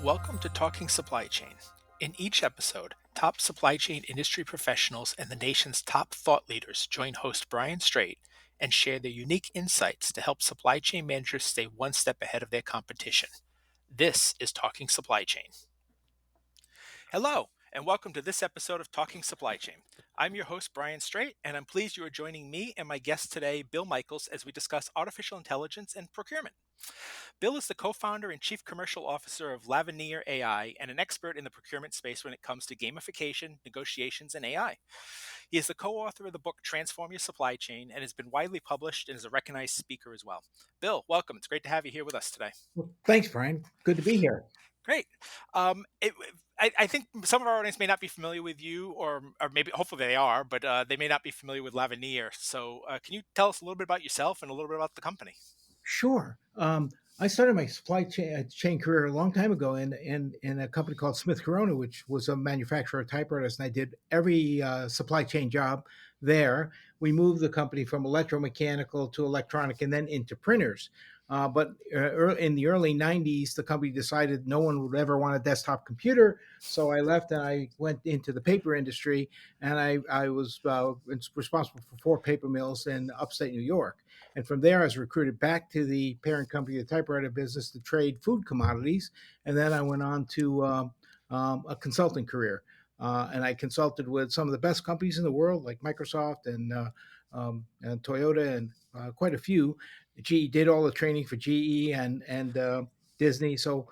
Welcome to Talking Supply Chain. In each episode, top supply chain industry professionals and the nation's top thought leaders join host Brian Strait and share their unique insights to help supply chain managers stay one step ahead of their competition. This is Talking Supply Chain. Hello, and welcome to this episode of Talking Supply Chain. I'm your host, Brian Strait, and I'm pleased you are joining me and my guest today, Bill Michels, as we discuss artificial intelligence and procurement. Bill is the co founder and chief commercial officer of LavenirAI and an expert in the procurement space when it comes to gamification, negotiations, and AI. He is the co author of the book Transform Your Supply Chain and has been widely published and is a recognized speaker as well. Bill, welcome. It's great to have you here with us today. Well, thanks, Brian. Good to be here. Great. I think some of our audience may not be familiar with you, or maybe hopefully they are, but they may not be familiar with Lavenir. So, can you tell us a little bit about yourself and a little bit about the company? Sure. I started my supply chain career a long time ago in a company called Smith Corona, which was a manufacturer of typewriters, and I did every supply chain job there. We moved the company from electromechanical to electronic, and then into printers. But in the early '90s, the company decided no one would ever want a desktop computer, so I left and I went into the paper industry, and I was responsible for 4 paper mills in upstate New York. And from there, I was recruited back to the parent company of the typewriter business to trade food commodities. And then I went on to a consulting career. And I consulted with some of the best companies in the world, like Microsoft and Toyota, and quite a few. GE did all the training for GE and Disney. So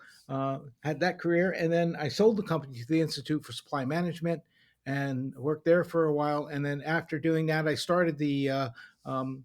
had that career, and then I sold the company to the Institute for Supply Management and worked there for a while. And then after doing that, I started um,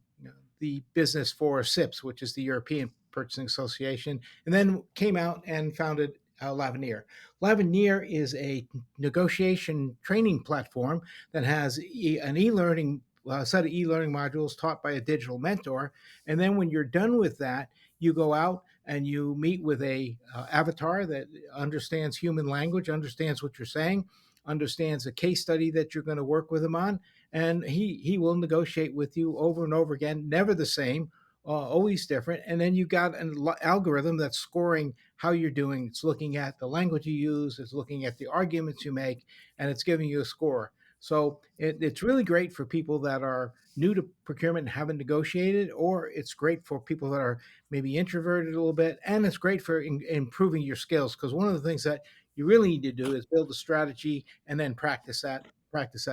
the business for SIPS, which is the European Purchasing Association, and then came out and founded Lavenir. Lavenir is a negotiation training platform that has an e-learning set of e-learning modules taught by a digital mentor, and then when you're done with that, you go out and you meet with a avatar that understands human language, understands what you're saying, understands a case study that you're going to work with him on, and he will negotiate with you over and over again, never the same, always different. And then you got an algorithm that's scoring how you're doing. It's looking at the language you use, it's looking at the arguments you make, and it's giving you a score. So it's really great for people that are new to procurement and haven't negotiated, or it's great for people that are maybe introverted a little bit, and it's great for improving your skills, because one of the things that you really need to do is build a strategy and then practice that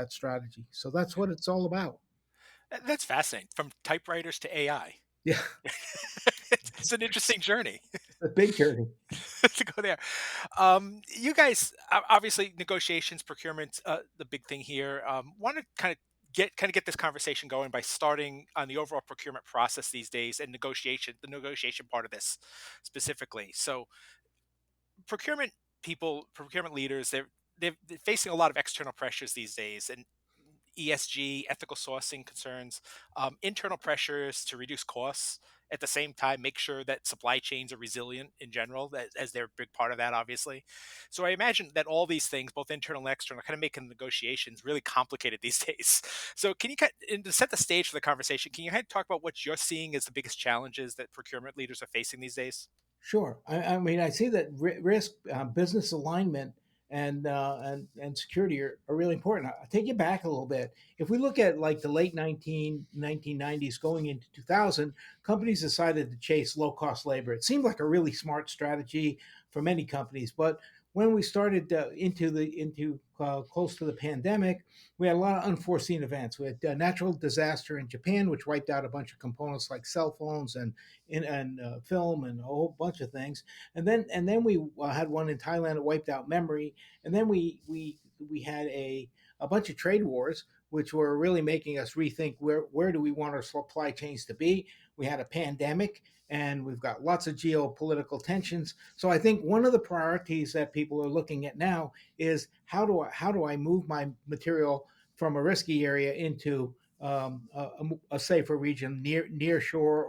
strategy. So that's what it's all about. That's fascinating. From typewriters to AI. Yeah, It's an interesting journey a big journey. to go there. You guys, obviously, negotiations, procurement, the big thing here. Want to kind of get this conversation going by starting on the overall procurement process these days and the negotiation part of this specifically. So, procurement people, procurement leaders, they're facing a lot of external pressures these days, and ESG, ethical sourcing concerns, internal pressures to reduce costs. At the same time, make sure that supply chains are resilient in general, as they're a big part of that, obviously. So I imagine that all these things, both internal and external, kind of making negotiations really complicated these days. So can you and to set the stage for the conversation? Can you kind of talk about what you're seeing as the biggest challenges that procurement leaders are facing these days? Sure. I mean, I see that risk, business alignment, and security are really important. I'll take you back a little bit. If we look at like the late 1990s going into 2000, companies decided to chase low cost labor. It seemed like a really smart strategy for many companies, but when we started into close to the pandemic, we had a lot of unforeseen events. We had a natural disaster in Japan, which wiped out a bunch of components like cell phones and film and a whole bunch of things. And then we had one in Thailand that wiped out memory. And then we had a bunch of trade wars, which were really making us rethink where do we want our supply chains to be. We had a pandemic, and we've got lots of geopolitical tensions. So I think one of the priorities that people are looking at now is how do I move my material from a risky area into a safer region near shore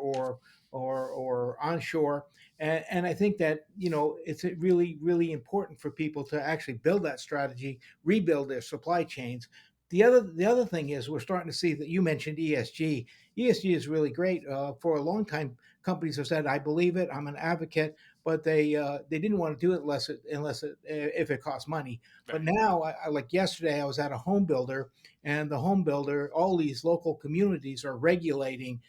or onshore. And I think that it's really important for people to actually build that strategy, rebuild their supply chains. The other thing is we're starting to see that you mentioned ESG. ESG is really great. For a long time, companies have said, "I believe it. I'm an advocate," but they didn't want to do it if it costs money. But Right. now, like yesterday, I was at a home builder, and the home builder, all these local communities are regulating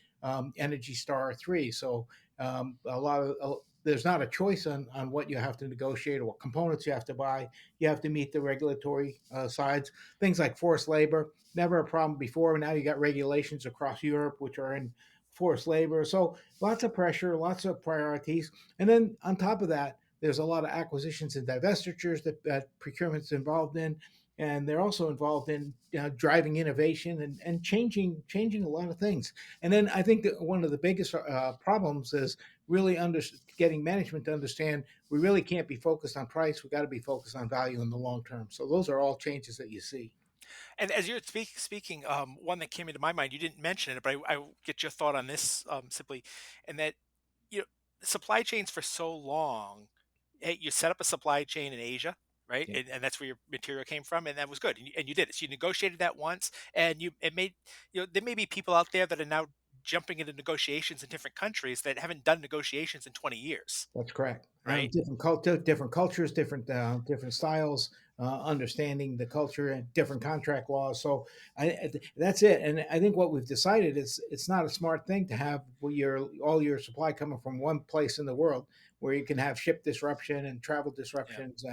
Energy Star 3. So a lot of there's not a choice on what you have to negotiate or what components you have to buy. You have to meet the regulatory sides. Things like forced labor, never a problem before. Now you got regulations across Europe which are in forced labor. So lots of pressure, lots of priorities. And then on top of that, there's a lot of acquisitions and divestitures that procurement's involved in. And they're also involved in driving innovation and changing a lot of things. And then I think that one of the biggest problems is really getting management to understand we really can't be focused on price. We got to be focused on value in the long term. So those are all changes that you see. And as you're speaking, one that came into my mind, you didn't mention it, but I get your thought on this simply, and that you know supply chains for so long. Hey, you set up a supply chain in Asia, right? Yeah, And that's where your material came from, and that was good. And you did it. So you negotiated that once, and you it made there may be people out there that are now jumping into negotiations in different countries that haven't done negotiations in 20 years, that's correct. right? Different cultures, different styles, understanding the culture and different contract laws. So that's it. And I think what we've decided is it's not a smart thing to have all your supply coming from one place in the world where you can have ship disruption and travel Yeah. disruptions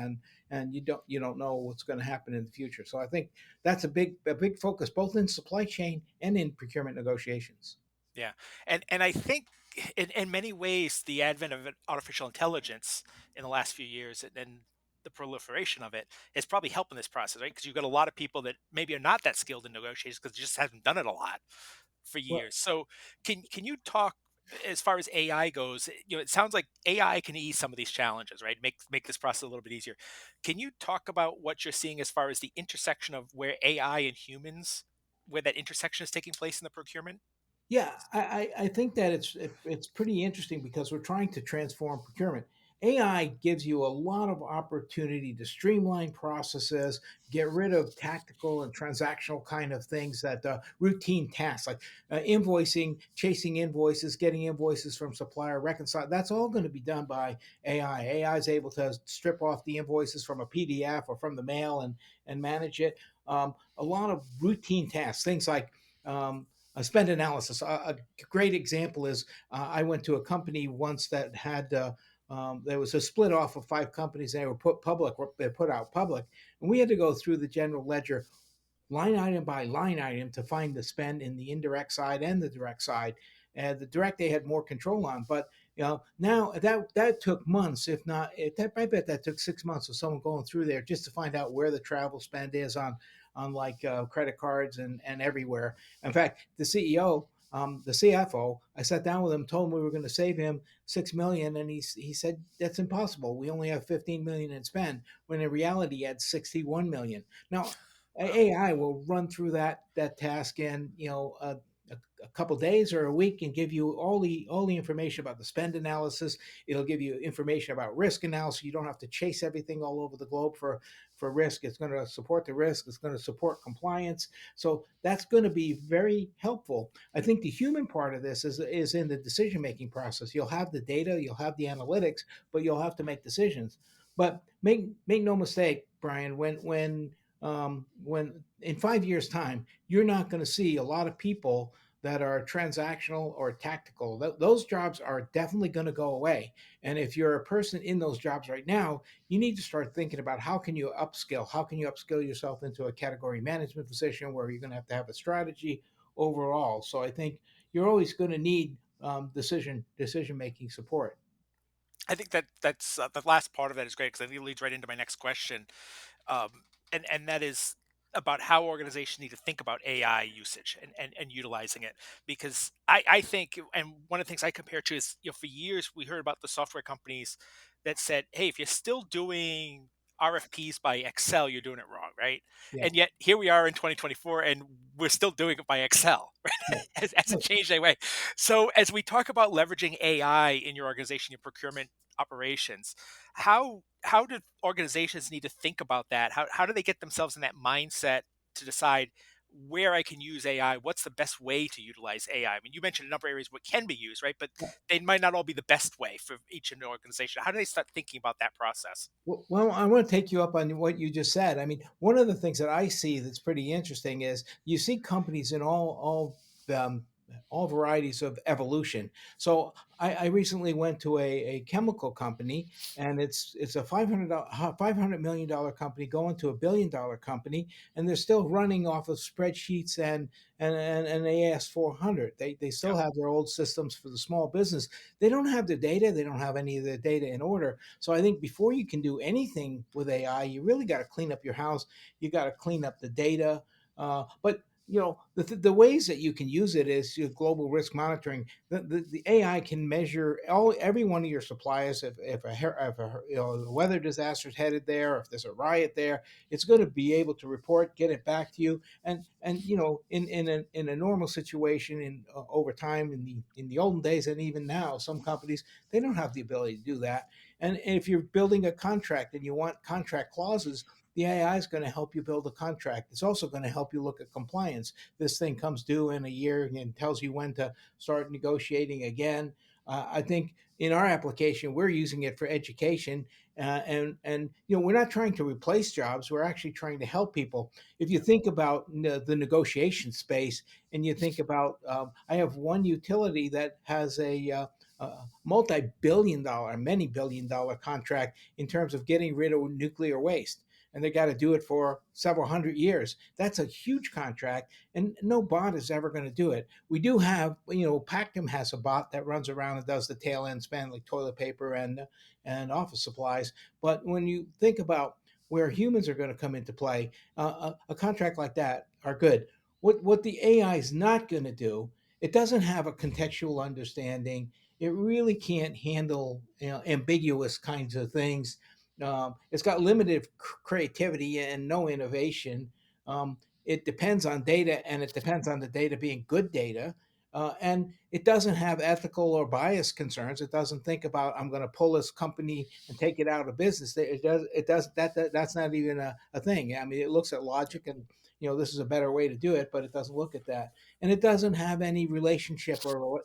and you don't know what's going to happen in the future. So I think that's a big focus both in supply chain and in procurement negotiations. Yeah, and I think in many ways the advent of artificial intelligence in the last few years and the proliferation of it is probably helping this process, right? Because you've got a lot of people that maybe are not that skilled in negotiations because they just haven't done it a lot for Well, years. So can you talk as far as AI goes? It sounds like AI can ease some of these challenges, right? Make this process a little bit easier. Can you talk about what you're seeing as far as the intersection of where AI and humans, where that intersection is taking place in the procurement? Yeah, I think that it's pretty interesting because we're trying to transform procurement. AI gives you a lot of opportunity to streamline processes, get rid of tactical and transactional kind of things that routine tasks like invoicing, chasing invoices, getting invoices from supplier, reconcile. That's all going to be done by AI. AI is able to strip off the invoices from a PDF or from the mail and manage it. A lot of routine tasks, things like a spend analysis. A great example is I went to a company once that had there was a split off of five companies and they were put out public, and we had to go through the general ledger line item by line item to find the spend in the indirect side and the direct side. And the direct they had more control on, but now that took months, if not, I bet that took 6 months of someone going through there just to find out where the travel spend is on like credit cards and everywhere. In fact, the CEO, the CFO, I sat down with him, told him we were going to save him 6 million, and he said that's impossible. We only have 15 million in spend, when in reality he had 61 million. Now Wow. AI will run through that task in a couple days or a week and give you all the information about the spend analysis. It'll give you information about risk analysis. You don't have to chase everything all over the globe for risk. It's going to support the risk. It's going to support compliance. So that's going to be very helpful. I think the human part of this is in the decision making process. You'll have the data, you'll have the analytics, but you'll have to make decisions. But make no mistake, Brian, when in 5 years' time, you're not going to see a lot of people that are transactional or tactical. Those jobs are definitely going to go away. And if you're a person in those jobs right now, you need to start thinking about how can you upskill? How can you upskill yourself into a category management position where you're going to have a strategy overall? So I think you're always going to need decision making support. I think that's the last part of that is great because I think it leads right into my next question, and that is about how organizations need to think about AI usage and utilizing it. Because I think, and one of the things I compare to is, for years we heard about the software companies that said, "Hey, if you're still doing RFPs by Excel, you're doing it wrong," right? Yeah. And yet here we are in 2024, and we're still doing it by Excel. Yeah. Hasn't changed anyway. So as we talk about leveraging AI in your organization, your procurement operations, how do organizations need to think about that? How do they get themselves in that mindset to decide, where I can use AI. What's the best way to utilize AI? I mean, you mentioned a number of areas what can be used, right? But they might not all be the best way for each and organization. How do they start thinking about that process? Well, I want to take you up on what you just said. I mean, one of the things that I see that's pretty interesting is you see companies in all varieties of evolution. So I recently went to a chemical company, and it's a $500 million company going to $1 billion company, and they're still running off of spreadsheets and AS400. They Yeah. still have their old systems for the small business. They don't have their data. They don't have any of their data in order. So I think before you can do anything with AI, you really got to clean up your house. You got to clean up the data. But the ways that you can use it is your global risk monitoring. The AI can measure every one of your suppliers. If a weather disaster is headed there, if there's a riot there, it's going to be able to report, get it back to you. And in a normal situation, in over time, in the olden days, and even now, some companies, they don't have the ability to do that. And if you're building a contract and you want contract clauses, the AI is going to help you build a contract. It's also going to help you look at compliance. This thing comes due in a year and tells you when to start negotiating again. I think in our application, we're using it for education, and we're not trying to replace jobs. We're actually trying to help people. If you think about the negotiation space, and you think about, I have one utility that has a multi-billion-dollar, many billion-dollar contract in terms of getting rid of nuclear waste, and they got to do it for several hundred years. That's a huge contract, and no bot is ever going to do it. We do have, Pactum has a bot that runs around and does the tail end spend, like toilet paper and office supplies. But when you think about where humans are going to come into play, a contract like that are good. What the AI is not going to do, it doesn't have a contextual understanding. It really can't handle, ambiguous kinds of things. It's got limited creativity and no innovation. It depends on data, and it depends on the data being good data. And it doesn't have ethical or bias concerns. It doesn't think about, I'm going to pull this company and take it out of business. It does. It does that's not even a thing. I mean, it looks at logic and, this is a better way to do it, but it doesn't look at that, and it doesn't have any relationship or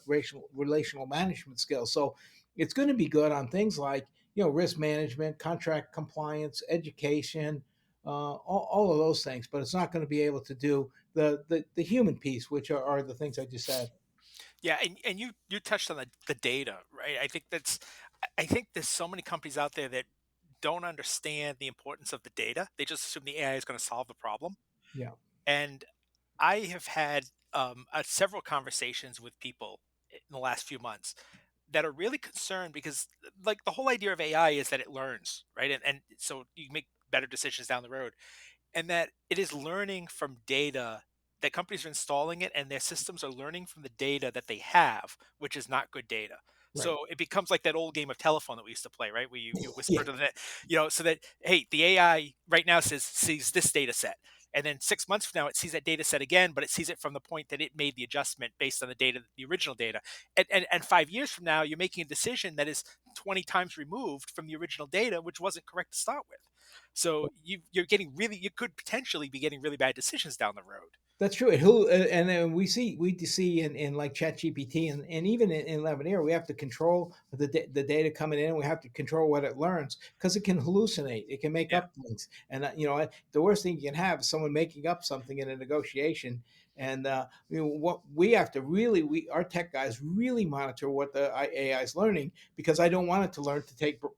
relational management skills. So it's going to be good on things like, risk management, contract compliance, education, all of those things. But it's not going to be able to do the human piece, which are the things I just said. Yeah, and you touched on the data, right? I think there's so many companies out there that don't understand the importance of the data. They just assume the AI is going to solve the problem. Yeah. And I have had several conversations with people in the last few months that are really concerned because, like, the whole idea of AI is that it learns, right? And so you make better decisions down the road, and that it is learning from data, that companies are installing it and their systems are learning from the data that they have, which is not good data. Right. So it becomes like that old game of telephone that we used to play, right? Where you whisper Yeah. to the, so that, hey, the AI right now sees this data set. And then 6 months from now, it sees that data set again, but it sees it from the point that it made the adjustment based on the data, the original data. And 5 years from now, you're making a decision that is 20 times removed from the original data, which wasn't correct to start with. So you could potentially be getting really bad decisions down the road. That's true. And then we see in like ChatGPT and even in Leveneer, we have to control the data coming in. We have to control what it learns because it can hallucinate. It can make Yeah. up things. And the worst thing you can have is someone making up something in a negotiation. And what we have to really, we our tech guys really monitor what the AI is learning, because I don't want it to learn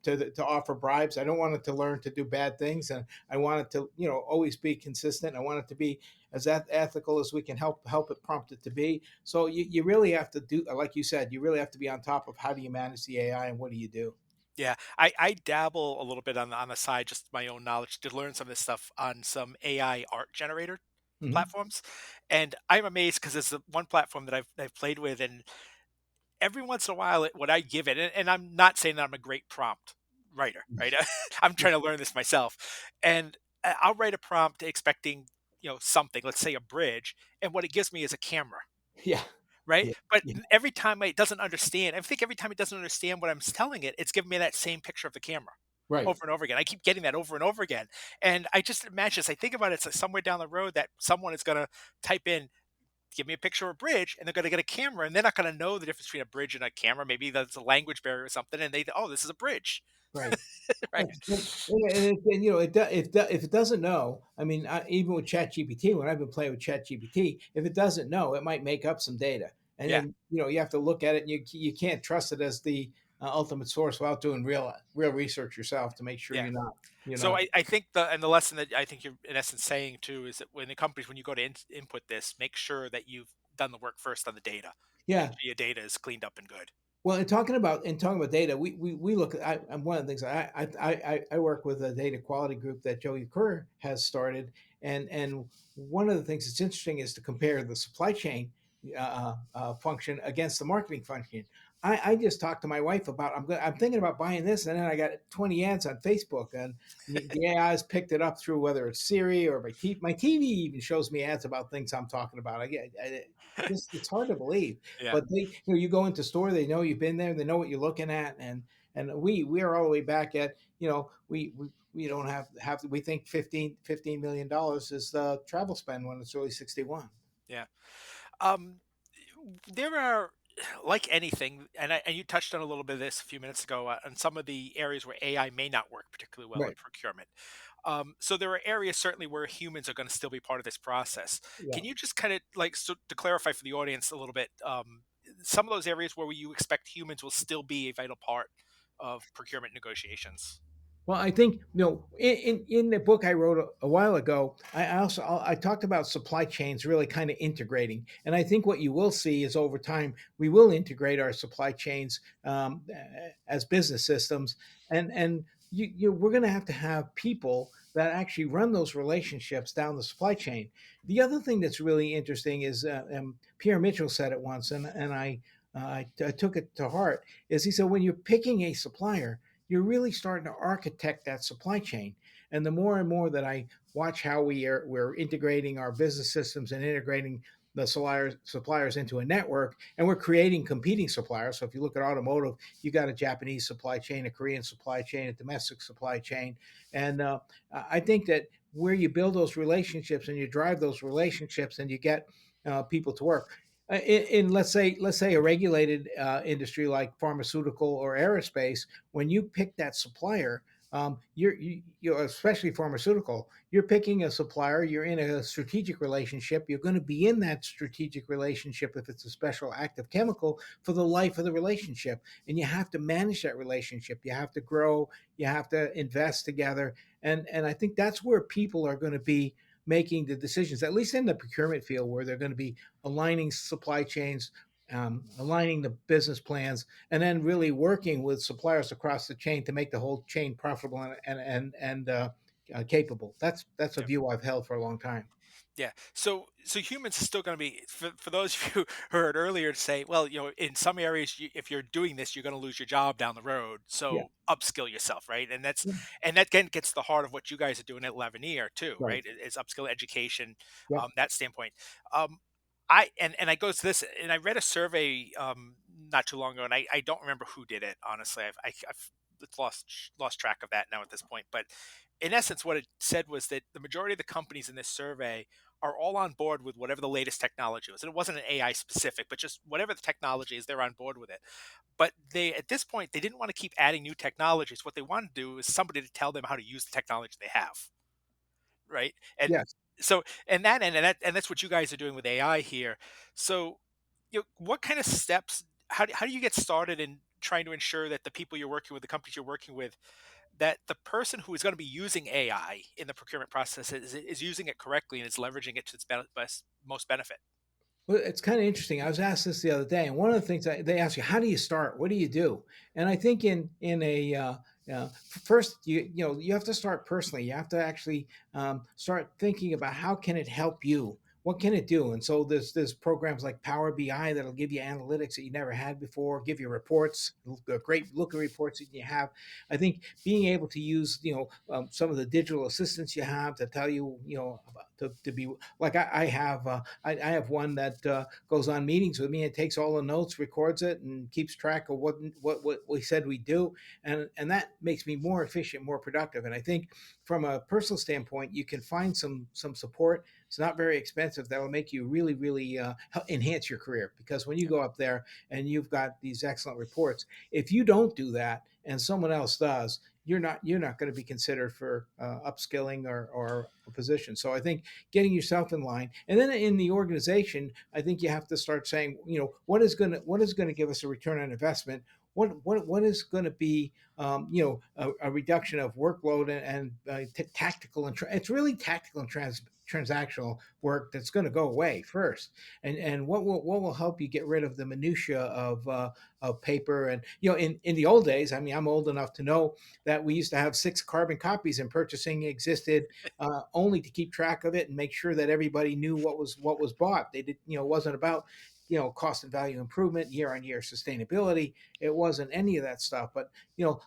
to to offer bribes. I don't want it to learn to do bad things, and I want it to, always be consistent. I want it to be as ethical as we can help it prompt it to be. So you really have to do, like you said, you really have to be on top of how do you manage the AI and what do you do. Yeah, I dabble a little bit on the side, just my own knowledge to learn some of this stuff on some AI art generator Hmm. platforms, and I'm amazed because it's the one platform that I've played with, and every once in a while, what I give it, and I'm not saying that I'm a great prompt writer, right? I'm trying to learn this myself, and I'll write a prompt expecting, something, let's say a bridge, and what it gives me is a camera, Yeah. right? Yeah. But Yeah. every time it doesn't understand, I think every time it doesn't understand what I'm telling it, it's giving me that same picture of the camera. Right. over and over again. I keep getting that over and over again. And I just imagine as I think about it, it's like somewhere down the road that someone is going to type in, give me a picture of a bridge, and they're going to get a camera, and they're not going to know the difference between a bridge and a camera. Maybe that's a language barrier or something. And oh, this is a bridge. Right. Right. Yeah, and, you know, if it doesn't know, I mean, even with ChatGPT, when I've been playing with ChatGPT, if it doesn't know, it might make up some data, and Yeah. then you have to look at it, and you can't trust it as the ultimate source without doing real research yourself to make sure Yeah. you're So not. I think the lesson that I think you're in essence saying too is that when the companies, when you go to input this, make sure that you've done the work first on the data. Make Yeah. sure your data is cleaned up and good. Well, in talking about data, we look at I'm one of the things I work with a data quality group that Joey Kerr has started, and one of the things that's interesting is to compare the supply chain function against the marketing function. I just talked to my wife about I'm thinking about buying this, and then I got 20 ads on Facebook, and the AI has picked it up through whether it's Siri or my TV even shows me ads about things I'm talking about. Just it's hard to believe. Yeah. But you go into store, they know you've been there, they know what you're looking at, and we are all the way back at, we don't we think $15 million is the travel spend when it's really 61. Yeah. Um, there are, like anything, and you touched on a little bit of this a few minutes ago, on some of the areas where AI may not work particularly well in Right. procurement. So there are areas certainly where humans are going to still be part of this process. Yeah. Can you just kind of like, so to clarify for the audience a little bit, some of those areas where you expect humans will still be a vital part of procurement negotiations? Well, I think in the book I wrote a while ago, I talked about supply chains really kind of integrating, and I think what you will see is over time we will integrate our supply chains as business systems, and we're going to have people that actually run those relationships down the supply chain. The other thing that's really interesting is Pierre Mitchell said it once, and I took it to heart. Is he said when you're picking a supplier, you're really starting to architect that supply chain. And the more and more that I watch how we're integrating our business systems and integrating the suppliers into a network, and we're creating competing suppliers. So if you look at automotive, you got a Japanese supply chain, a Korean supply chain, a domestic supply chain, and I think that where you build those relationships and you drive those relationships and you get people to work in let's say a regulated industry like pharmaceutical or aerospace, when you pick that supplier, you're especially pharmaceutical. You're picking a supplier. You're in a strategic relationship. You're going to be in that strategic relationship if it's a special active chemical for the life of the relationship, and you have to manage that relationship. You have to grow. You have to invest together, and I think that's where people are going to be making the decisions, at least in the procurement field, where they're going to be aligning supply chains, aligning the business plans, and then really working with suppliers across the chain to make the whole chain profitable and capable. That's a view I've held for a long time. Yeah. So humans are still going to be, for those of you who heard earlier say, well, in some areas, if you're doing this, you're going to lose your job down the road. Yeah, So upskill yourself, right? And yeah, that again gets to the heart of what you guys are doing at Lavenir too, right. right? Is upskill education, Yep. that standpoint. Um, and I go to this, and I read a survey not too long ago, and I don't remember who did it. Honestly, I've lost track of that now at this point. But in essence, what it said was that the majority of the companies in this survey are all on board with whatever the latest technology was. And it wasn't an AI specific, but just whatever the technology is, they're on board with it. But they, at this point, they didn't want to keep adding new technologies. What they wanted to do is somebody to tell them how to use the technology they have, right? And Yes. so, and that's what you guys are doing with AI here. So, what kind of steps? How do you get started in trying to ensure that the people you're working with, the companies you're working with, that the person who is going to be using AI in the procurement process is using it correctly and is leveraging it to its most benefit? Well, it's kind of interesting. I was asked this the other day, and one of the things they ask you, how do you start? What do you do? And I think in a first, you have to start personally. You have to actually start thinking about how can it help you. What can it do? And so there's programs like Power BI that'll give you analytics that you never had before, give you reports, great looking reports that you have. I think being able to use some of the digital assistants you have to tell you to be like I have one that goes on meetings with me and takes all the notes, records it, and keeps track of what we said we do, and that makes me more efficient, more productive. And I think from a personal standpoint, you can find some support. It's not very expensive. That will make you really enhance your career, because when you go up there and you've got these excellent reports, if you don't do that and someone else does, you're not going to be considered for upskilling or a position. So I think getting yourself in line, and then in the organization, I think you have to start saying, what is going to give us a return on investment. What is going to be a reduction of workload and tactical and it's really tactical and transactional work that's going to go away first, and what will help you get rid of the minutia of paper. And in the old days, I mean, I'm old enough to know that we used to have 6 carbon copies, and purchasing existed only to keep track of it and make sure that everybody knew what was bought. They did, it wasn't about cost and value improvement, year on year sustainability. It wasn't any of that stuff. But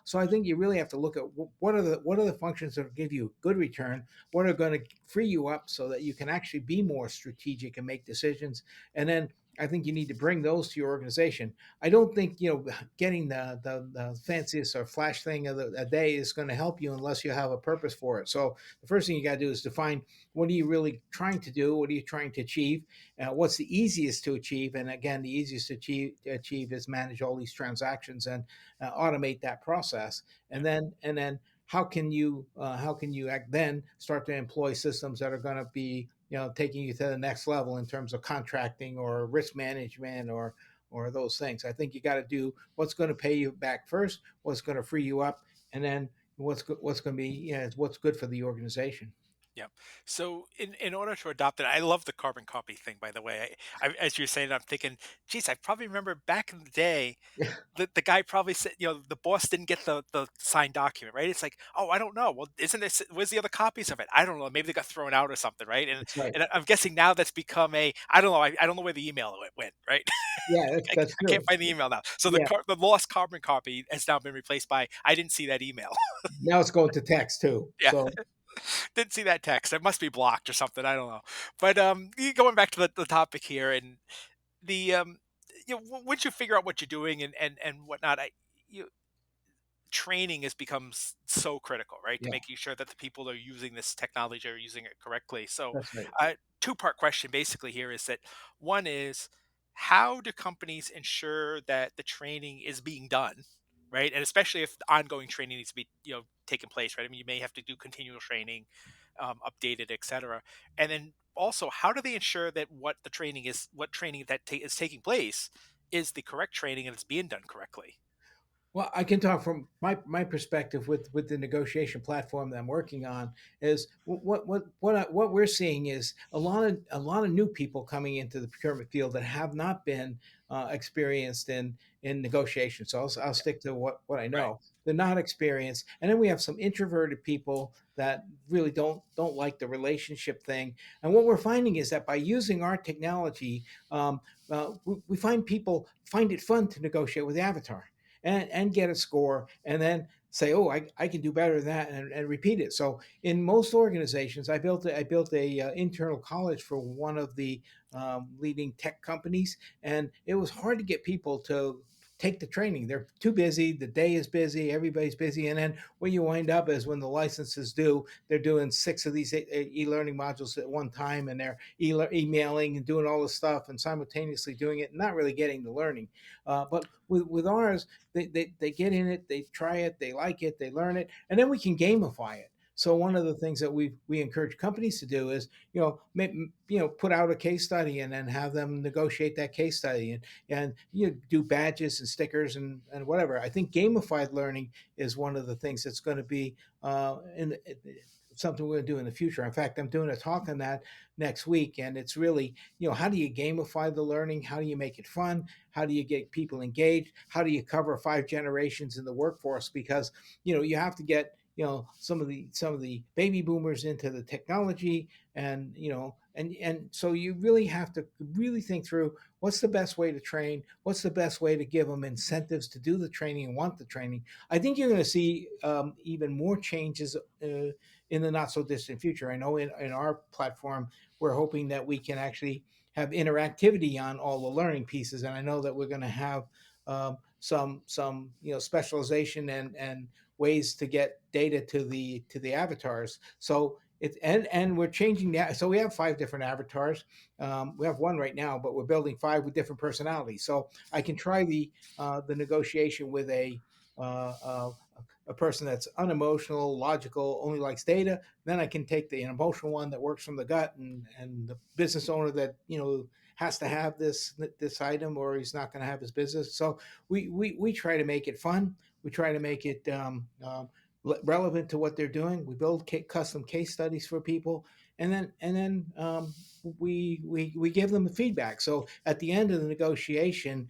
so I think you really have to look at what are the functions that give you good return, what are going to free you up so that you can actually be more strategic and make decisions. And then I think you need to bring those to your organization. I don't think getting the fanciest or flash thing of a day is going to help you unless you have a purpose for it. So the first thing you got to do is define, what are you really trying to do, what are you trying to achieve, what's the easiest to achieve. And again, the easiest to achieve is manage all these transactions and automate that process. Yeah. And then how can you then start to employ systems that are going to be taking you to the next level in terms of contracting or risk management or those things. I think you got to do what's going to pay you back first, what's going to free you up, and then what's going to be what's good for the organization. Yeah. So in order to adopt it, I love the carbon copy thing, by the way. As you're saying, I'm thinking, geez, I probably remember back in the day, the guy probably said, the boss didn't get the signed document, right? It's like, oh, I don't know. Well, isn't this, where's the other copies of it? I don't know. Maybe they got thrown out or something, right? And That's right. and I'm guessing now that's become I don't know. I don't know where the email went, right? Yeah, that's, I, that's I can't true. find the email now. So Yeah. the lost carbon copy has now been replaced by, I didn't see that email. Now it's going to text too. Yeah. So Didn't see that text. It must be blocked or something. I don't know. But going back to the topic here, and the once you figure out what you're doing and whatnot, you training has become so critical, right? To yeah, making sure that the people that are using this technology are using it correctly. So, that's right. two-part question basically here is that, one is, how do companies ensure that the training is being done, right? And especially if the ongoing training needs to be, taking place, right? I mean, you may have to do continual training, updated, etc. And then also, how do they ensure that what training that is taking place is the correct training and it's being done correctly? Well, I can talk from my perspective with the negotiation platform that I'm working on. Is what we're seeing is a lot of new people coming into the procurement field that have not been experienced in negotiation. So I'll Yeah, stick to what I right. know. They're not experienced, and then we have some introverted people that really don't like the relationship thing. And what we're finding is that by using our technology, we find people find it fun to negotiate with the avatar and get a score, and then say, oh, I can do better than that, and repeat it. So in most organizations, I built a internal college for one of the leading tech companies, and it was hard to get people to take the training. They're too busy. The day is busy. Everybody's busy. And then what you wind up is, when the licenses due, they're doing 6 of these e-learning modules at one time, and they're emailing and doing all this stuff and simultaneously doing it and not really getting the learning. But with ours, they get in it, they try it, they like it, they learn it, and then we can gamify it. So one of the things that we encourage companies to do is, put out a case study and then have them negotiate that case study, and do badges and stickers and whatever. I think gamified learning is one of the things that's going to be in something we're going to do in the future. In fact, I'm doing a talk on that next week, and it's really, how do you gamify the learning? How do you make it fun? How do you get people engaged? How do you cover 5 generations in the workforce? Because you have to get some of the baby boomers into the technology, and so you really have to really think through what's the best way to train, what's the best way to give them incentives to do the training and want the training. I think you're going to see even more changes in the not so distant future. I know in our platform, we're hoping that we can actually have interactivity on all the learning pieces, and I know that we're going to have some specialization and ways to get data to the avatars. So it's and we're changing that. So we have 5 different avatars. We have one right now, but we're building 5 with different personalities. So I can try the negotiation with a person that's unemotional, logical, only likes data. Then I can take the emotional one that works from the gut, and the business owner that has to have this item, or he's not going to have his business. So we try to make it fun. We try to make it relevant to what they're doing. We build custom case studies for people, and then we give them the feedback. So at the end of the negotiation,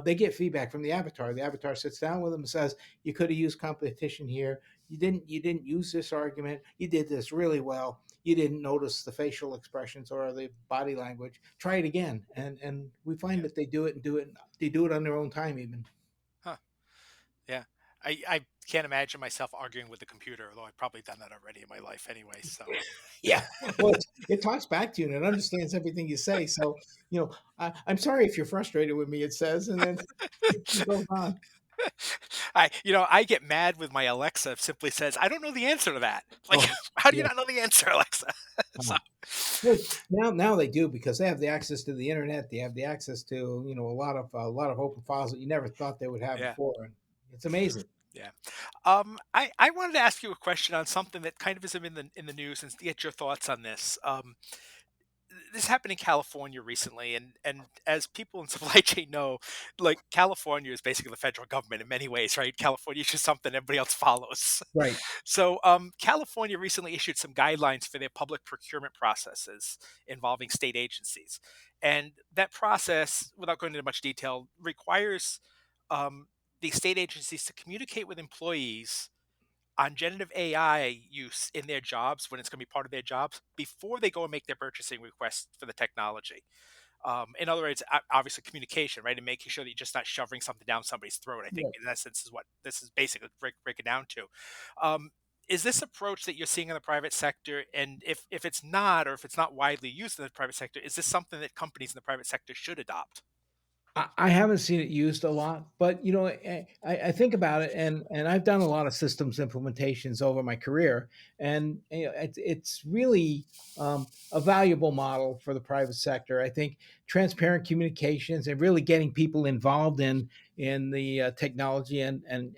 they get feedback from the avatar. The avatar sits down with them and says, "You could have used competition here. You didn't use this argument. You did this really well. You didn't notice the facial expressions or the body language. Try it again." And we find Yeah. that they do it and do it. They do it on their own time even. Huh. Yeah. I can't imagine myself arguing with the computer, although I've probably done that already in my life anyway. So Yeah. Well, it talks back to you and it understands everything you say. So, I'm sorry if you're frustrated with me, it says, and then it goes on. I get mad with my Alexa if simply says, "I don't know the answer to that." Like, Oh, how do you yeah. not know the answer, Alexa? So, Well, now they do because they have the access to the internet. They have the access to a lot of open files that you never thought they would have yeah, before, and it's amazing. yeah. I wanted to ask you a question on something that kind of is in the news and get your thoughts on this. This happened in California recently, and as people in supply chain know, like California is basically the federal government in many ways, right? California is just something everybody else follows. Right. So, California recently issued some guidelines for their public procurement processes involving state agencies, and that process, without going into much detail, requires the state agencies to communicate with employees on generative AI use in their jobs when it's going to be part of their jobs before they go and make their purchasing request for the technology. In other words, obviously communication, right, and making sure that you're just not shoving something down somebody's throat. I think Right. in essence is what this is basically break it down to. Um, is this approach that you're seeing in the private sector? And if it's not, or if it's not widely used in the private sector, is this something that companies in the private sector should adopt? I haven't seen it used a lot, but I think about it, and I've done a lot of systems implementations over my career, and it's really a valuable model for the private sector. I think transparent communications and really getting people involved in the technology, and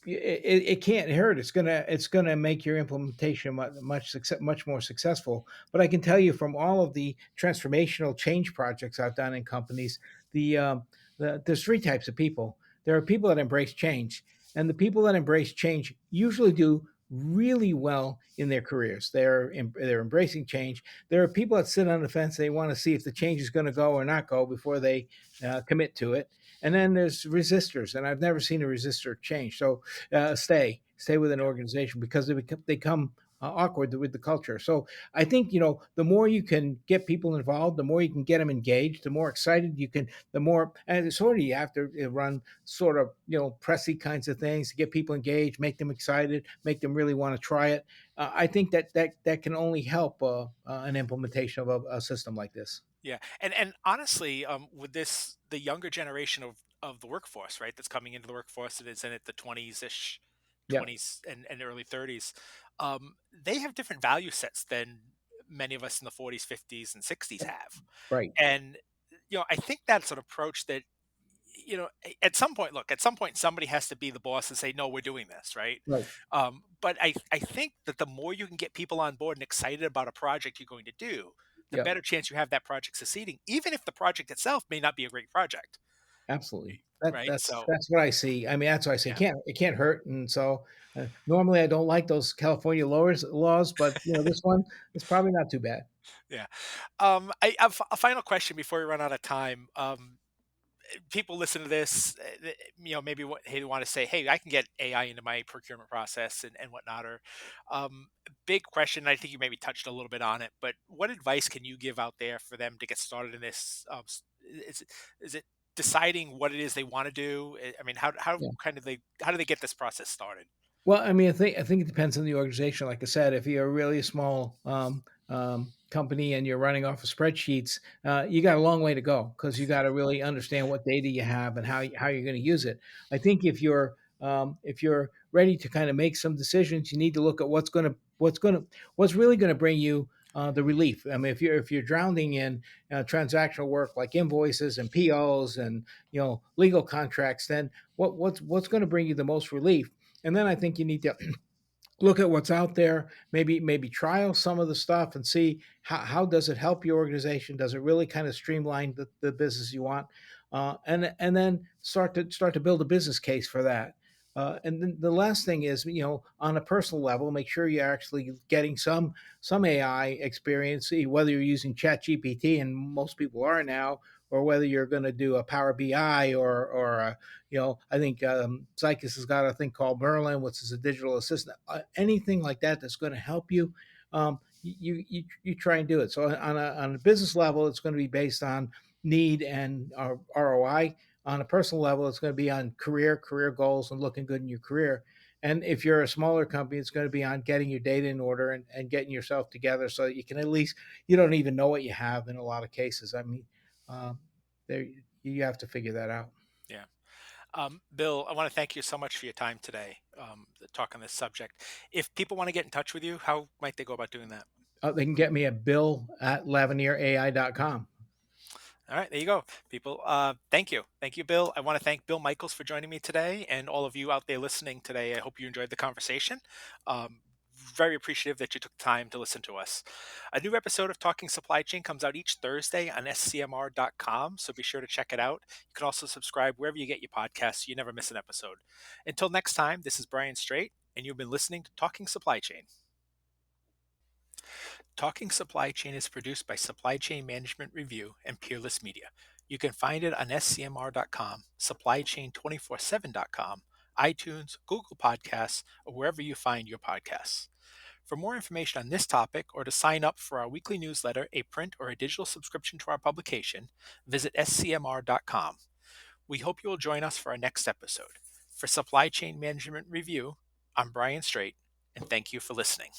it can't hurt. It's gonna make your implementation much more successful. But I can tell you from all of the transformational change projects I've done in companies, there's 3 types of people. There are people that embrace change, and the people that embrace change usually do really well in their careers. They're embracing change. There are people that sit on the fence. They want to see if the change is going to go or not go before they commit to it. And then there's resistors, and I've never seen a resistor change. So stay with an organization because they come awkward with the culture. So I think the more you can get people involved, the more you can get them engaged, the more excited you can, the more. And sort of you have to run sort of pressy kinds of things to get people engaged, make them excited, make them really want to try it. I think that can only help an implementation of a system like this. Yeah, and honestly, with this, the younger generation of the workforce, right, that's coming into the workforce, that is in it the 20s ish, Yeah. 20s and early 30s, they have different value sets than many of us in the 40s, 50s, and 60s have, Right. and I think that's an approach that at some point, look, at some point, somebody has to be the boss and say, "No, we're doing this," right? Right. But I think that the more you can get people on board and excited about a project you're going to do, the Yeah. better chance you have that project succeeding, even if the project itself may not be a great project, Absolutely. That right? that's So, that's what I see. I mean, that's what I say. yeah, It can't hurt. And so normally I don't like those California lowers laws, but this one is probably not too bad. yeah. A final question before we run out of time. people listen to this, maybe what they want to say, hey, I can get AI into my procurement process and whatnot. Or big question. I think you maybe touched a little bit on it, but what advice can you give out there for them to get started in this? Is it deciding what it is they want to do? I mean, how do they get this process started? Well, I mean, I think it depends on the organization. Like I said, if you're really a small company and you're running off of spreadsheets, you got a long way to go because you got to really understand what data you have and how you're going to use it. I think if you're ready to kind of make some decisions, you need to look at what's really going to bring you the relief. I mean, if you're drowning in transactional work like invoices and POs and legal contracts, then what's going to bring you the most relief? And then I think you need to look at what's out there, maybe trial some of the stuff and see how does it help your organization? Does it really kind of streamline the business you want? And then start to build a business case for that. And then the last thing is, on a personal level, make sure you're actually getting some AI experience, whether you're using Chat GPT, and most people are now, or whether you're going to do a Power BI I think Zycus has got a thing called Merlin, which is a digital assistant. Anything like that that's going to help you, you try and do it. So on a business level, it's going to be based on need and ROI. On a personal level, it's going to be on career goals and looking good in your career. And if you're a smaller company, it's going to be on getting your data in order and getting yourself together so that you can at least you don't even know what you have in a lot of cases. I mean, um, there you have to figure that out. Yeah. Bill, I want to thank you so much for your time today, to talk on this subject. If people want to get in touch with you, how might they go about doing that? They can get me at bill@LavenirAI.com. All right, there you go, people. Thank you. Thank you, Bill. I want to thank Bill Michels for joining me today and all of you out there listening today. I hope you enjoyed the conversation. Very appreciative that you took time to listen to us. A new episode of Talking Supply Chain comes out each Thursday on scmr.com, so be sure to check it out. You can also subscribe wherever you get your podcasts so you never miss an episode. Until next time, this is Brian Straight, and you've been listening to Talking Supply Chain. Talking Supply Chain is produced by Supply Chain Management Review and Peerless Media. You can find it on scmr.com, supplychain247.com, iTunes, Google Podcasts, or wherever you find your podcasts. For more information on this topic or to sign up for our weekly newsletter, a print or a digital subscription to our publication, visit scmr.com. We hope you will join us for our next episode. For Supply Chain Management Review, I'm Brian Straight, and thank you for listening.